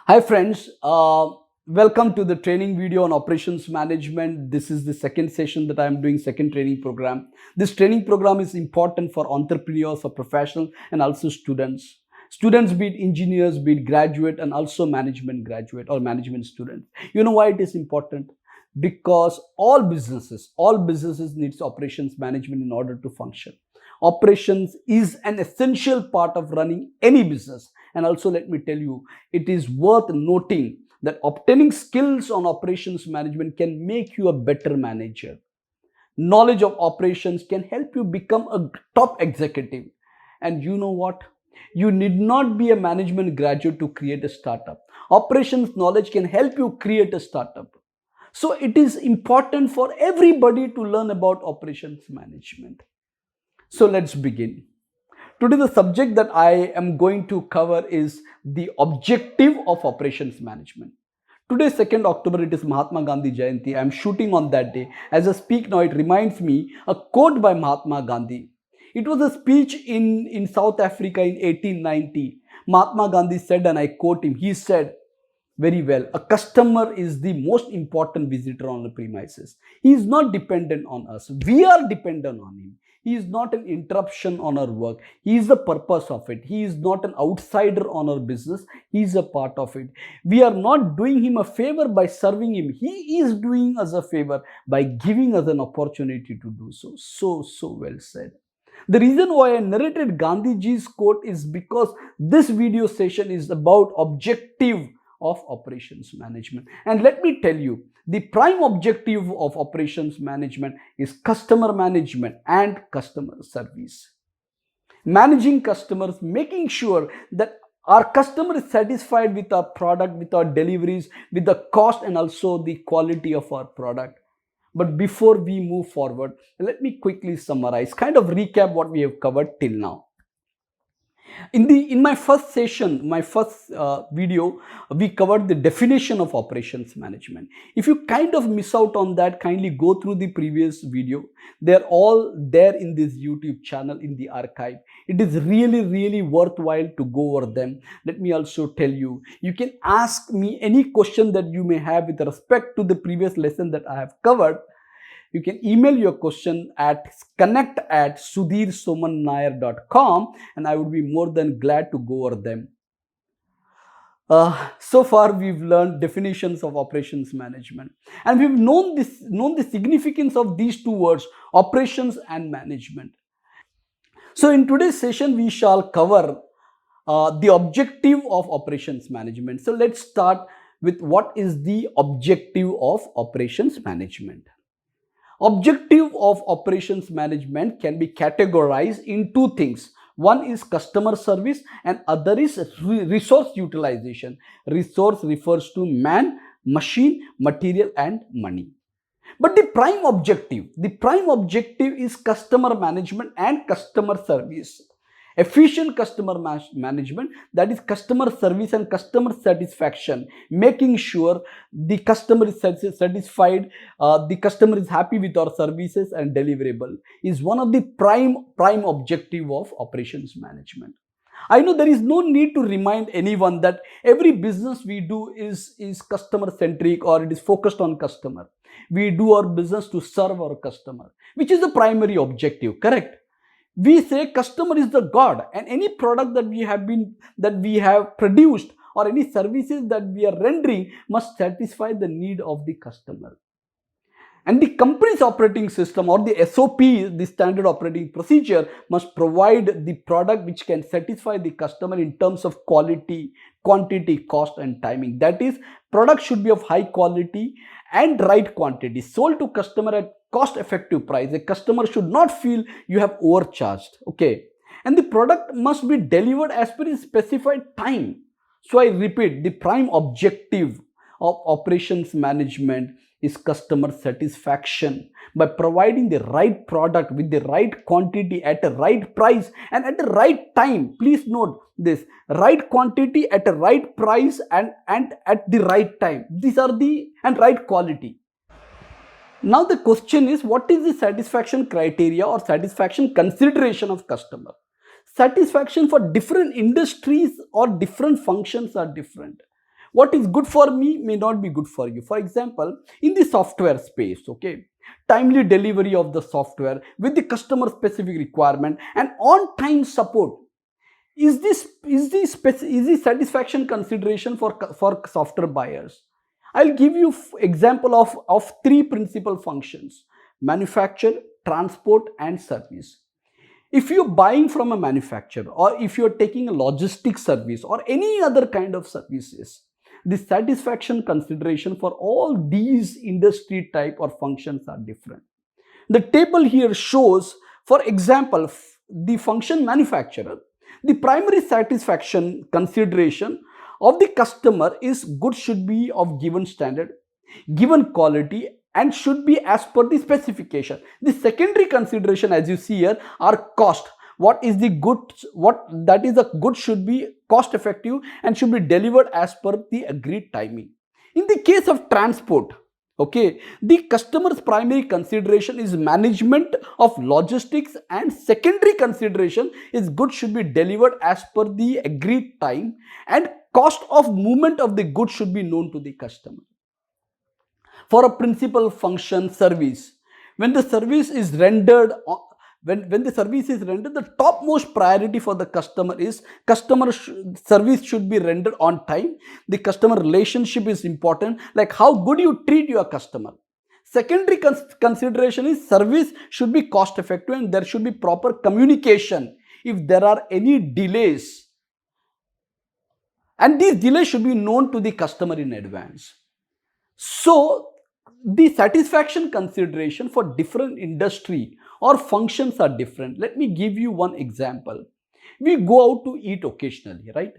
Hi friends, welcome to the training video on operations management. This is the second session that I am doing, second training program. This training program is important for entrepreneurs, for professionals and also students. Students, be it engineers, be it graduate and also management graduate or management student. You know why it is important? Because all businesses needs operations management in order to function. Operations is an essential part of running any business. And also let me tell you, it is worth noting that obtaining skills on operations management can make you a better manager. Knowledge of operations can help you become a top executive. And you know what? You need not be a management graduate to create a startup. Operations knowledge can help you create a startup. So it is important for everybody to learn about operations management. So let's begin. Today, the subject that I am going to cover is the objective of operations management. Today, 2nd October, it is Mahatma Gandhi Jayanti. I am shooting on that day. As I speak now, it reminds me a quote by Mahatma Gandhi. It was a speech in South Africa in 1890. Mahatma Gandhi said, and I quote him, he said, very well, a customer is the most important visitor on the premises. He is not dependent on us. We are dependent on him. He is not an interruption on our work. He is the purpose of it. He is not an outsider on our business. He is a part of it. We are not doing him a favor by serving him. He is doing us a favor by giving us an opportunity to do so. So well said. The reason why I narrated Gandhiji's quote is because this video session is about objective of operations management. And let me tell you, the prime objective of operations management is customer management and customer service. Managing customers, making sure that our customer is satisfied with our product, with our deliveries, with the cost and also the quality of our product. But before we move forward, let me quickly summarize, kind of recap what we have covered till now. In my first session, my first video, we covered the definition of operations management. If you kind of miss out on that, kindly go through the previous video. They're all there in this YouTube channel in the archive. It is really worthwhile to go over them. Let me also tell you, you can ask me any question that you may have with respect to the previous lesson that I have covered. You can email your question at connect@sudheersomanair.com and I would be more than glad to go over them. So far we've learned definitions of operations management and we've known the significance of these two words, operations and management. So in today's session we shall cover the objective of operations management. So let's start with what is the objective of operations management. Objective of operations management can be categorized in two things. One is customer service and other is resource utilization. Resource refers to man, machine, material and money. But the prime objective is customer management and customer service. Efficient customer management, that is customer service and customer satisfaction, making sure the customer is satisfied, the customer is happy with our services and deliverable, is one of the prime objective of operations management. I know there is no need to remind anyone that every business we do is customer centric or it is focused on customer. We do our business to serve our customer, which is the primary objective, correct? We say customer is the god, and any product that we have produced or any services that we are rendering must satisfy the need of the customer. And the company's operating system or the SOP, the standard operating procedure, must provide the product which can satisfy the customer in terms of quality, quantity, cost and timing. That is, product should be of high quality and right quantity, sold to customer at cost effective price. A customer should not feel you have overcharged. Okay. And the product must be delivered as per a specified time. So I repeat, the prime objective of operations management is customer satisfaction by providing the right product with the right quantity at a right price and at the right time. Please note this, right quantity at a right price and at the right time. These are and right quality. Now the question is, what is the satisfaction criteria or satisfaction consideration of customer? Satisfaction for different industries or different functions are different. What is good for me may not be good for you. For example, in the software space, okay, timely delivery of the software with the customer specific requirement and on time support is the satisfaction consideration for software buyers. I'll give you example of three principal functions: manufacture, transport, and service. If you're buying from a manufacturer, or if you're taking a logistic service or any other kind of services, the satisfaction consideration for all these industry type or functions are different. The table here shows, for example, the function manufacturer. The primary satisfaction consideration of the customer is goods should be of given standard, given quality, and should be as per the specification. The secondary consideration, as you see here, are cost. What is the good, what that is, the good should be cost effective and should be delivered as per the agreed timing. In the case of transport, okay, the customer's primary consideration is management of logistics, and secondary consideration is goods should be delivered as per the agreed time, and cost of movement of the goods should be known to the customer. For a principal function, service, when the service is rendered, when the service is rendered, the topmost priority for the customer is service should be rendered on time. The customer relationship is important, like how good you treat your customer. Secondary consideration is service should be cost effective and there should be proper communication if there are any delays, and these delays should be known to the customer in advance. So the satisfaction consideration for different industry or functions are different. Let me give you one example. We go out to eat occasionally, right?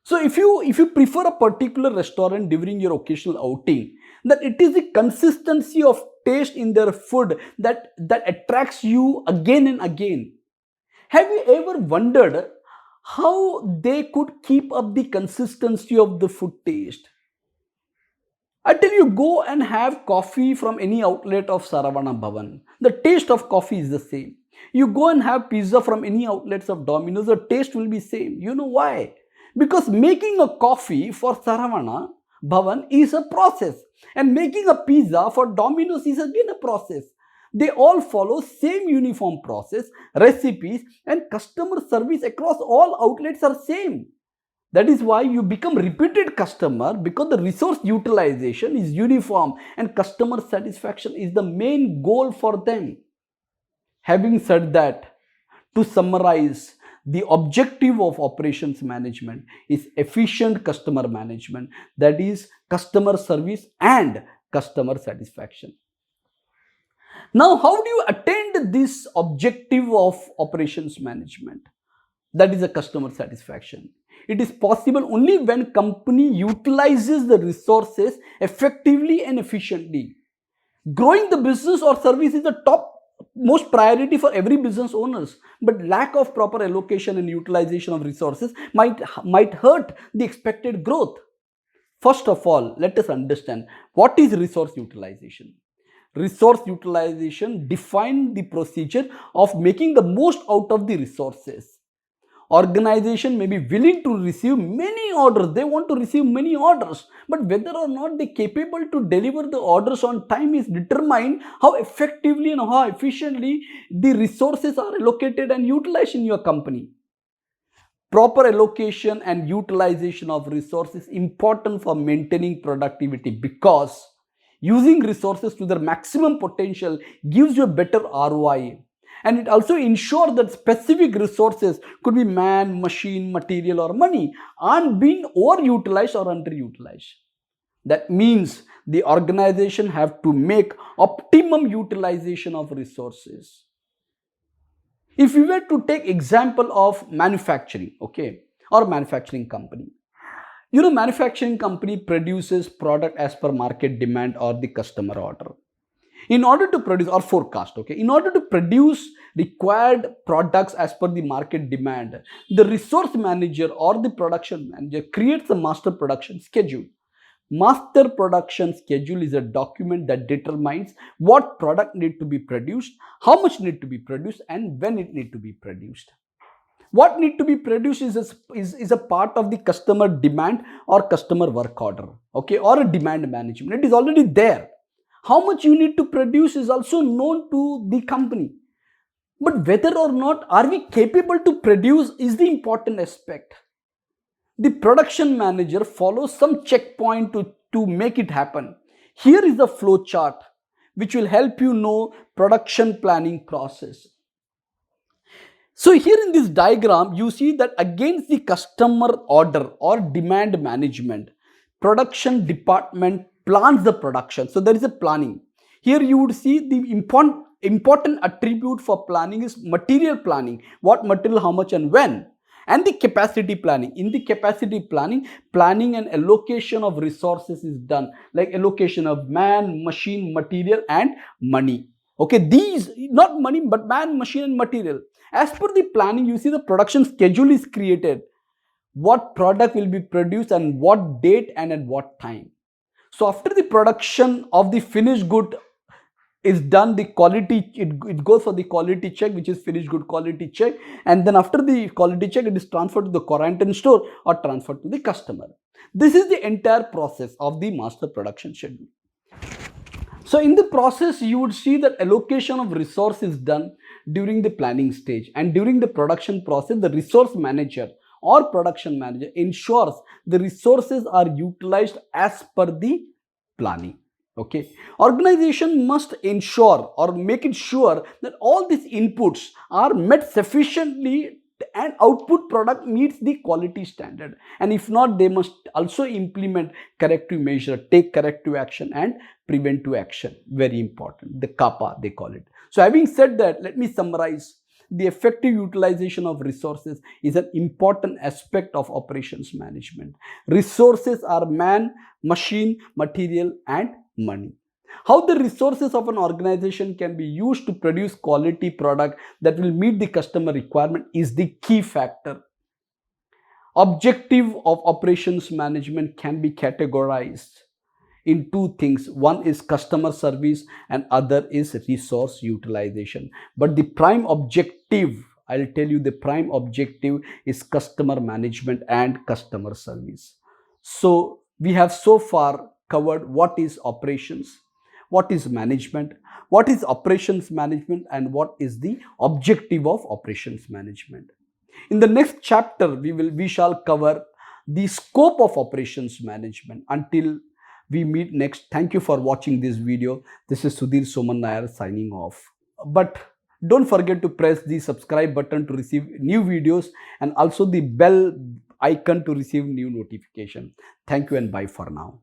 So if you prefer a particular restaurant during your occasional outing, that it is the consistency of taste in their food that attracts you again and again. Have you ever wondered how they could keep up the consistency of the food taste? Until you go and have coffee from any outlet of Saravana Bhavan, the taste of coffee is the same. You go and have pizza from any outlets of Domino's, the taste will be same. You know why? Because making a coffee for Saravana Bhavan is a process, and making a pizza for Domino's is again a process. They all follow same uniform process, recipes, and customer service across all outlets are same. That is why you become repeated customer, because the resource utilization is uniform and customer satisfaction is the main goal for them. Having said that, to summarize, the objective of operations management is efficient customer management, that is customer service and customer satisfaction. Now, how do you attain this objective of operations management? That is a customer satisfaction. It is possible only when company utilizes the resources effectively and efficiently. Growing the business or service is the top most priority for every business owners, but lack of proper allocation and utilization of resources might hurt the expected growth. First of all, let us understand what is resource utilization. Resource utilization defines the procedure of making the most out of the resources. Organization may be willing to receive many orders, they want to receive many orders, but whether or not they are capable to deliver the orders on time is determined how effectively and how efficiently the resources are allocated and utilized in your company. Proper allocation and utilization of resources is important for maintaining productivity, because using resources to their maximum potential gives you a better ROI. And it also ensures that specific resources, could be man, machine, material, or money, aren't being overutilized or underutilized. That means the organization have to make optimum utilization of resources. If we were to take example of manufacturing, okay, or manufacturing company, manufacturing company produces product as per market demand or the customer order. In order to produce or forecast, okay, in order to produce required products as per the market demand, the resource manager or the production manager creates a master production schedule. Master production schedule is a document that determines what product need to be produced, how much need to be produced, and when it need to be produced. What need to be produced is a part of the customer demand or customer work order, okay, or a demand management. It is already there. How much you need to produce is also known to the company. But whether or not are we capable to produce is the important aspect. The production manager follows some checkpoint to make it happen. Here is the flow chart which will help you know production planning process. So here in this diagram, you see that against the customer order or demand management, production department plans the production. So there is a planning. Here you would see the important attribute for planning is material planning. What material, how much and when. And the capacity planning. In the capacity planning and allocation of resources is done, like allocation of man, machine, material and money. Okay, these, not money but man, machine and material. As per the planning, you see the production schedule is created. What product will be produced and what date and at what time. So after the production of the finished good is done, the quality, it goes for the quality check, which is finished good quality check, and then after the quality check, it is transferred to the quarantine store or transferred to the customer. This is the entire process of the master production schedule. So in the process, you would see that allocation of resource is done during the planning stage, and during the production process, the resource manager or production manager ensures the resources are utilized as per the planning. Okay, organization must ensure or make it sure that all these inputs are met sufficiently and output product meets the quality standard, and if not, they must also implement corrective measure, take corrective action and preventive action. Very important, the kappa they call it. So having said that, let me summarize. The effective utilization of resources is an important aspect of operations management. Resources are man, machine, material and money. How the resources of an organization can be used to produce quality product that will meet the customer requirement is the key factor. Objective of operations management can be categorized in two things. One is customer service and other is resource utilization. But the prime objective, I'll tell you, the prime objective is customer management and customer service. So we have so far covered what is operations, what is management, what is operations management, and what is the objective of operations management. In the next chapter, we shall cover the scope of operations management. Until we meet next, thank you for watching this video. This is Soman Nair signing off. But don't forget to press the subscribe button to receive new videos and also the bell icon to receive new notification. Thank you and bye for now.